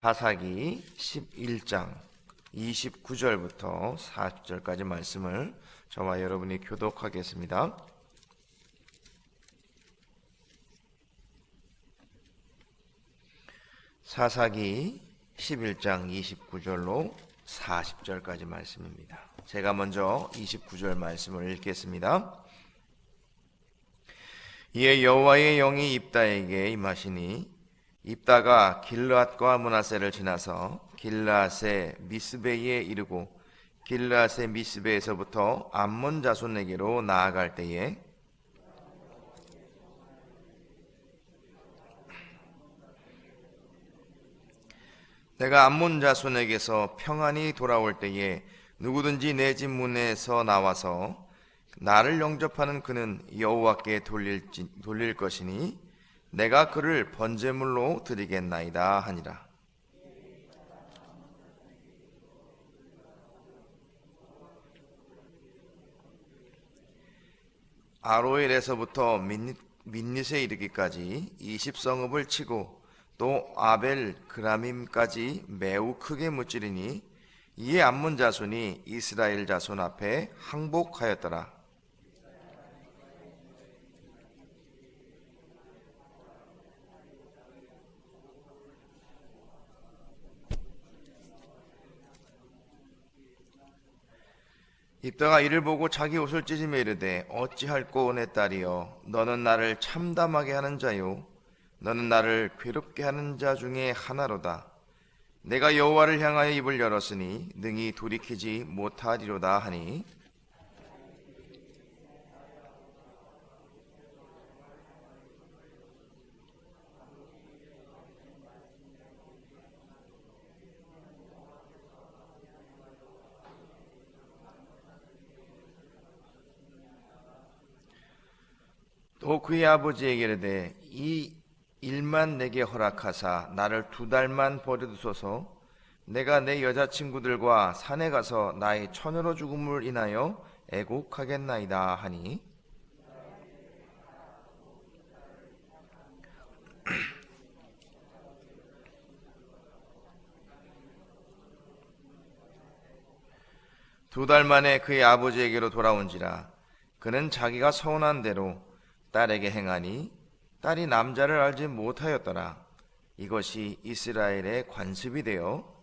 사사기 11장 29절부터 40절까지 말씀을 저와 여러분이 교독하겠습니다. 사사기 11장 29절로 40절까지 말씀입니다. 제가 먼저 29절 말씀을 읽겠습니다. 이에 여호와의 영이 입다에게 임하시니 입다가 길르앗과 므낫세를 지나서 길르앗의 미스베에 이르고 길르앗의 미스베에서부터 암몬 자손에게로 나아갈 때에 내가 암몬 자손에게서 평안히 돌아올 때에 누구든지 내 집 문에서 나와서 나를 영접하는 그는 여호와께 돌릴 것이니 내가 그를 번제물로 드리겠나이다 하니라. 아로엘에서부터 민닛에 이르기까지 20성읍을 치고 또 아벨 그라밈까지 매우 크게 무찌르니 이에 암몬 자손이 이스라엘 자손 앞에 항복하였더라. 입다가 이를 보고 자기 옷을 찢으며 이르되 어찌할꼬 내 딸이여 너는 나를 참담하게 하는 자요 너는 나를 괴롭게 하는 자 중에 하나로다. 내가 여호와를 향하여 입을 열었으니 능히 돌이키지 못하리로다 하니 또 그의 아버지에게 이르되 이 일만 내게 허락하사 나를 2달만 버려두소서. 내가 내 여자친구들과 산에 가서 나의 처녀로 죽음을 인하여 애곡하겠나이다 하니 두 달 만에 그의 아버지에게로 돌아온지라 그는 자기가 서운한 대로 딸에게 행하니 딸이 남자를 알지 못하였더라. 이것이 이스라엘의 관습이 되어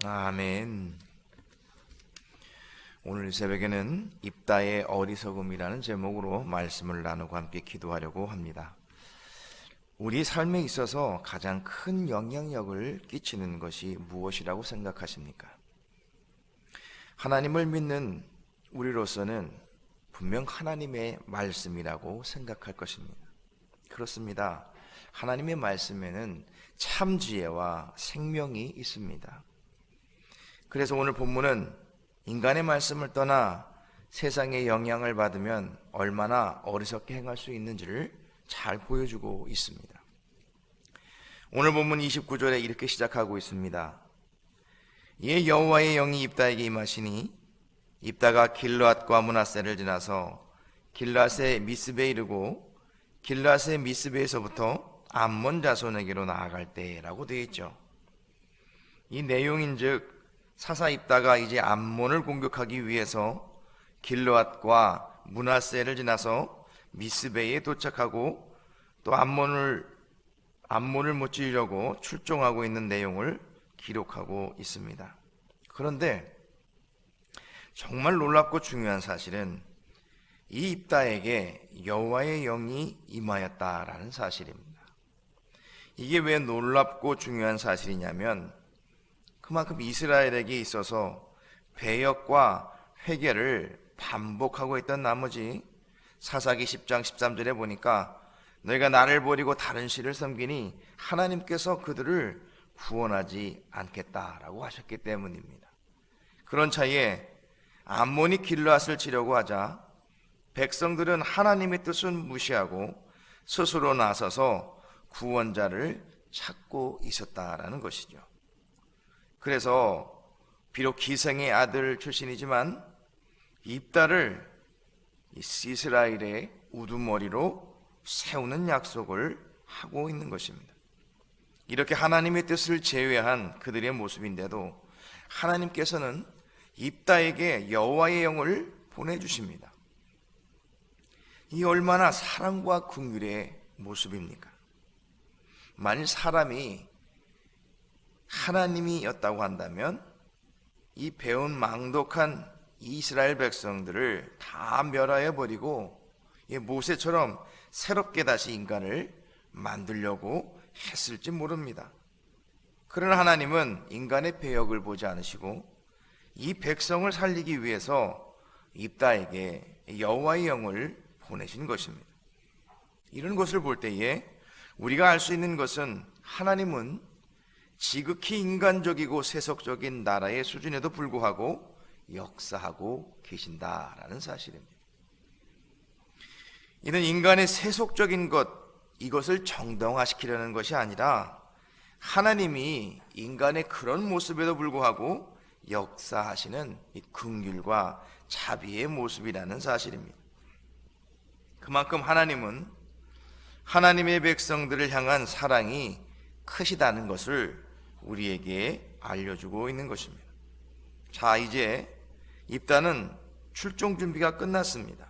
아멘. 오늘 새벽에는 입다의 어리석음이라는 제목으로 말씀을 나누고 함께 기도하려고 합니다. 우리 삶에 있어서 가장 큰 영향력을 끼치는 것이 무엇이라고 생각하십니까? 하나님을 믿는 우리로서는 분명 하나님의 말씀이라고 생각할 것입니다. 그렇습니다. 하나님의 말씀에는 참 지혜와 생명이 있습니다. 그래서 오늘 본문은 인간의 말씀을 떠나 세상의 영향을 받으면 얼마나 어리석게 행할 수 있는지를 잘 보여주고 있습니다. 오늘 본문 29절에 이렇게 시작하고 있습니다. 이에 여호와의 영이 입다에게 임하시니 입다가 길르앗과 므낫세를 지나서 길르앗의 미스베에 이르고 길르앗의 미스베에서부터 암몬 자손에게로 나아갈 때라고 되어 있죠. 이 내용인즉 사사 입다가 이제 암몬을 공격하기 위해서 길르앗과 므낫세를 지나서 미스베에 도착하고 또 암몬을 무찌르려고 출동하고 있는 내용을 기록하고 있습니다. 그런데 정말 놀랍고 중요한 사실은 이 입다에게 여호와의 영이 임하였다라는 사실입니다. 이게 왜 놀랍고 중요한 사실이냐면 그만큼 이스라엘에게 있어서 배역과 회개를 반복하고 있던 나머지 사사기 10장 13절에 보니까 너희가 나를 버리고 다른 신을 섬기니 하나님께서 그들을 구원하지 않겠다라고 하셨기 때문입니다. 그런 차이에 암몬이 길르앗을 치려고 하자 백성들은 하나님의 뜻은 무시하고 스스로 나서서 구원자를 찾고 있었다라는 것이죠. 그래서 비록 기생의 아들 출신이지만 입다를 이스라엘의 우두머리로 세우는 약속을 하고 있는 것입니다. 이렇게 하나님의 뜻을 제외한 그들의 모습인데도 하나님께서는 입다에게 여호와의 영을 보내주십니다. 이 얼마나 사랑과 긍휼의 모습입니까? 만일 사람이 하나님이었다고 한다면 이 배운 망독한 이스라엘 백성들을 다 멸하여 버리고 모세처럼 새롭게 다시 인간을 만들려고 했을지 모릅니다. 그러나 하나님은 인간의 배역을 보지 않으시고 이 백성을 살리기 위해서 입다에게 여호와의 영을 보내신 것입니다. 이런 것을 볼 때에 우리가 알 수 있는 것은 하나님은 지극히 인간적이고 세속적인 나라의 수준에도 불구하고 역사하고 계신다라는 사실입니다. 이는 인간의 세속적인 것, 이것을 정당화시키려는 것이 아니라 하나님이 인간의 그런 모습에도 불구하고 역사하시는 이 긍휼과 자비의 모습이라는 사실입니다. 그만큼 하나님은 하나님의 백성들을 향한 사랑이 크시다는 것을 우리에게 알려주고 있는 것입니다. 자, 이제 입다는 출종 준비가 끝났습니다.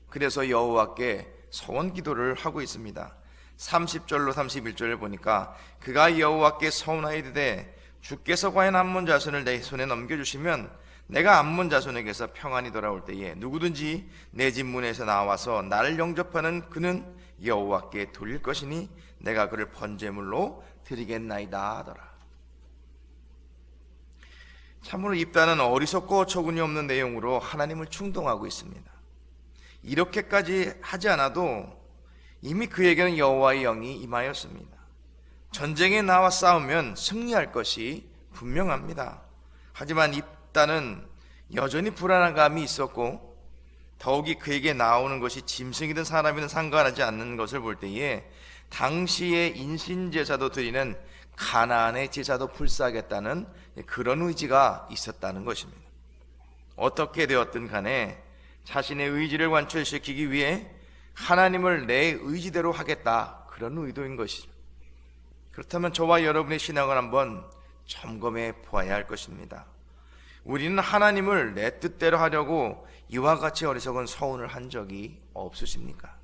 그래서 여호와께 서원 기도를 하고 있습니다. 30절로 31절을 보니까 그가 여호와께 서원하이르되 주께서 과연 암몬 자손을 내 손에 넘겨주시면 내가 암몬 자손에게서 평안히 돌아올 때에 누구든지 내 집 문에서 나와서 나를 영접하는 그는 여호와께 돌릴 것이니 내가 그를 번제물로 드리겠나이다 하더라. 참으로 입다는 어리석고 어처구니 없는 내용으로 하나님을 충동하고 있습니다. 이렇게까지 하지 않아도 이미 그에게는 여호와의 영이 임하였습니다. 전쟁에 나와 싸우면 승리할 것이 분명합니다. 하지만 입다는 여전히 불안한 감이 있었고 더욱이 그에게 나오는 것이 짐승이든 사람이든 상관하지 않는 것을 볼 때에 당시의 인신제사도 드리는 가나안의 제사도 불사하겠다는 그런 의지가 있었다는 것입니다. 어떻게 되었든 간에 자신의 의지를 관철시키기 위해 하나님을 내 의지대로 하겠다, 그런 의도인 것이죠. 그렇다면 저와 여러분의 신앙을 한번 점검해 보아야 할 것입니다. 우리는 하나님을 내 뜻대로 하려고 이와 같이 어리석은 서운을 한 적이 없으십니까?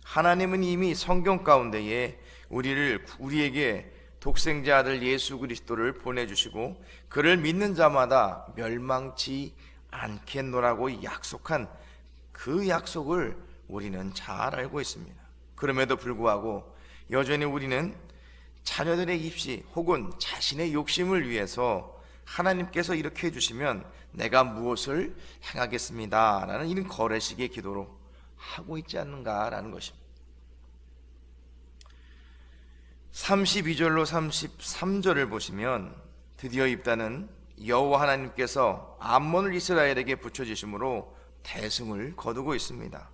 하나님은 이미 성경 가운데에 우리에게 독생자 아들 예수 그리스도를 보내주시고 그를 믿는 자마다 멸망치 않겠노라고 약속한 그 약속을 우리는 잘 알고 있습니다. 그럼에도 불구하고 여전히 우리는 자녀들의 입시 혹은 자신의 욕심을 위해서 하나님께서 이렇게 해주시면 내가 무엇을 행하겠습니다 라는 이런 거래식의 기도로 하고 있지 않는가라는 것입니다. 32절로 33절을 보시면 드디어 입다는 여호와 하나님께서 암몬을 이스라엘에게 붙여주심으로 대승을 거두고 있습니다.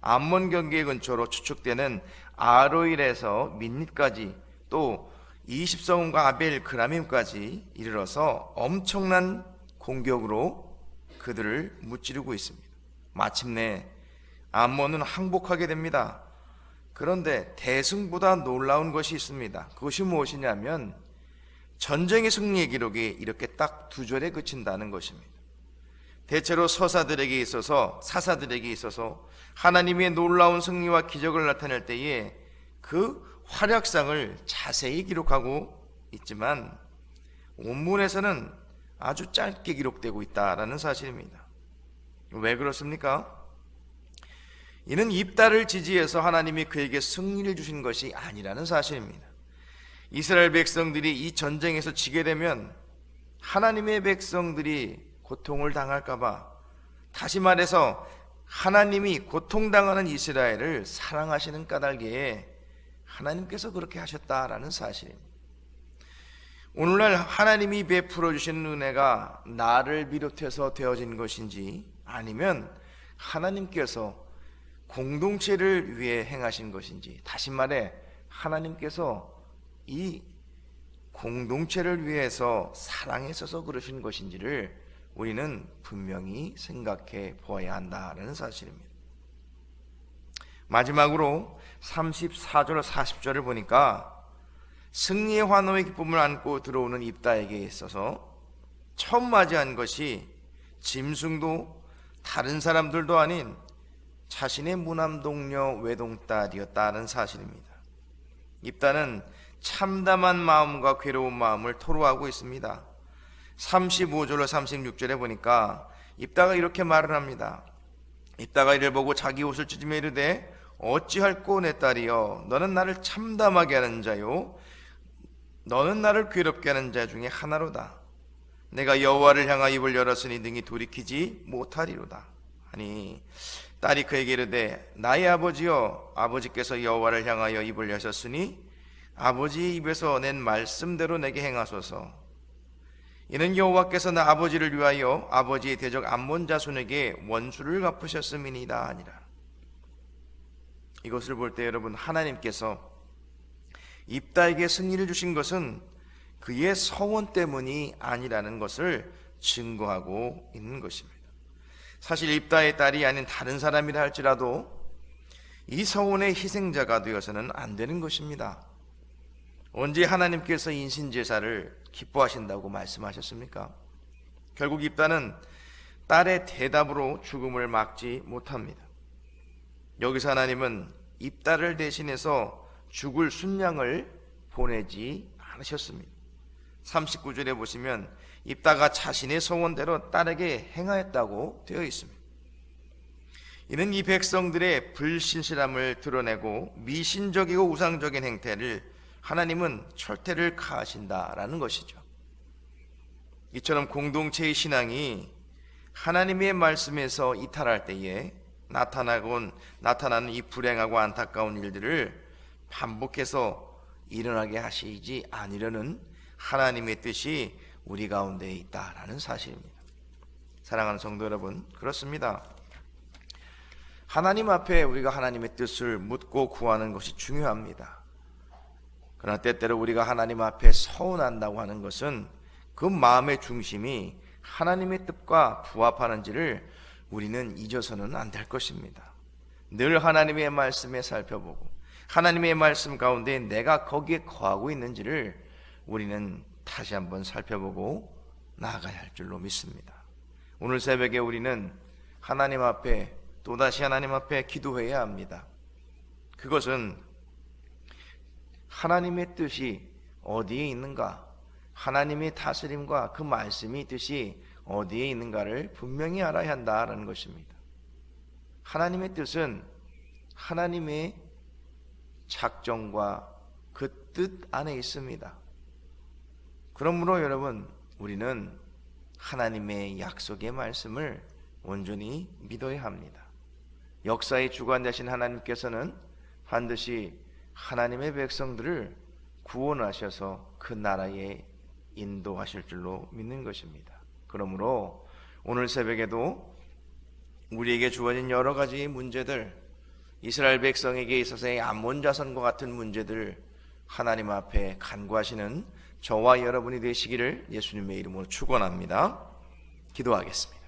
암몬 경계 근처로 추측되는 아로일에서 민닛까지 또 20성읍과 아벨 그라밈까지 이르러서 엄청난 공격으로 그들을 무찌르고 있습니다. 마침내 암몬은 항복하게 됩니다. 그런데 대승보다 놀라운 것이 있습니다. 그것이 무엇이냐면 전쟁의 승리의 기록이 이렇게 딱 두 절에 그친다는 것입니다. 대체로 사사들에게 있어서 하나님의 놀라운 승리와 기적을 나타낼 때에 그 활약상을 자세히 기록하고 있지만 원문에서는 아주 짧게 기록되고 있다라는 사실입니다. 왜 그렇습니까? 이는 입다를 지지해서 하나님이 그에게 승리를 주신 것이 아니라는 사실입니다. 이스라엘 백성들이 이 전쟁에서 지게 되면 하나님의 백성들이 고통을 당할까봐, 다시 말해서 하나님이 고통당하는 이스라엘을 사랑하시는 까닭에 하나님께서 그렇게 하셨다라는 사실입니다. 오늘날 하나님이 베풀어 주시는 은혜가 나를 비롯해서 되어진 것인지 아니면 하나님께서 공동체를 위해 행하신 것인지, 다시 말해 하나님께서 이 공동체를 위해서 사랑하셔서 그러신 것인지를 우리는 분명히 생각해 보아야 한다는 사실입니다. 마지막으로 34절 40절을 보니까 승리의 환호의 기쁨을 안고 들어오는 입다에게 있어서 처음 맞이한 것이 짐승도 다른 사람들도 아닌 자신의 무남동녀 외동딸이었다는 사실입니다. 입다는 참담한 마음과 괴로운 마음을 토로하고 있습니다. 35절로 36절에 보니까 입다가 이렇게 말을 합니다. 입다가 이를 보고 자기 옷을 찢으며 이르되 어찌할꼬 내 딸이여, 너는 나를 참담하게 하는 자요 너는 나를 괴롭게 하는 자 중에 하나로다. 내가 여호와를 향하여 입을 열었으니 능히 돌이키지 못하리로다. 아니, 딸이 그에게 이르되 나의 아버지여, 아버지께서 여호와를 향하여 입을 여셨으니 아버지의 입에서 낸 말씀대로 내게 행하소서. 이는 여호와께서 나 아버지를 위하여 아버지의 대적 암몬 자손에게 원수를 갚으셨음이니이다 하니라. 이것을 볼 때 여러분, 하나님께서 입다에게 승리를 주신 것은 그의 서원 때문이 아니라는 것을 증거하고 있는 것입니다. 사실 입다의 딸이 아닌 다른 사람이라 할지라도 이 서원의 희생자가 되어서는 안 되는 것입니다. 언제 하나님께서 인신제사를 기뻐하신다고 말씀하셨습니까? 결국 입다는 딸의 대답으로 죽음을 막지 못합니다. 여기서 하나님은 입다를 대신해서 죽을 순양을 보내지 않으셨습니다. 39절에 보시면 입다가 자신의 소원대로 딸에게 행하였다고 되어 있습니다. 이는 이 백성들의 불신실함을 드러내고 미신적이고 우상적인 행태를 하나님은 철퇴를 가하신다라는 것이죠. 이처럼 공동체의 신앙이 하나님의 말씀에서 이탈할 때에 나타나는 이 불행하고 안타까운 일들을 반복해서 일어나게 하시지 아니려는 하나님의 뜻이 우리 가운데 있다라는 사실입니다. 사랑하는 성도 여러분, 그렇습니다. 하나님 앞에 우리가 하나님의 뜻을 묻고 구하는 것이 중요합니다. 그러나 때때로 우리가 하나님 앞에 서운한다고 하는 것은 그 마음의 중심이 하나님의 뜻과 부합하는지를 우리는 잊어서는 안 될 것입니다. 늘 하나님의 말씀에 살펴보고 하나님의 말씀 가운데 내가 거기에 거하고 있는지를 우리는 다시 한번 살펴보고 나아가야 할 줄로 믿습니다. 오늘 새벽에 우리는 하나님 앞에 또다시 하나님 앞에 기도해야 합니다. 그것은 하나님의 뜻이 어디에 있는가, 하나님의 다스림과 그 말씀의 뜻이 어디에 있는가를 분명히 알아야 한다는 것입니다. 하나님의 뜻은 하나님의 작정과 그 뜻 안에 있습니다. 그러므로 여러분, 우리는 하나님의 약속의 말씀을 온전히 믿어야 합니다. 역사의 주관자신 하나님께서는 반드시 하나님의 백성들을 구원하셔서 그 나라에 인도하실 줄로 믿는 것입니다. 그러므로 오늘 새벽에도 우리에게 주어진 여러 가지 문제들, 이스라엘 백성에게 있어서의 암몬 자손과 같은 문제들 하나님 앞에 간구하시는 저와 여러분이 되시기를 예수님의 이름으로 축원합니다. 기도하겠습니다.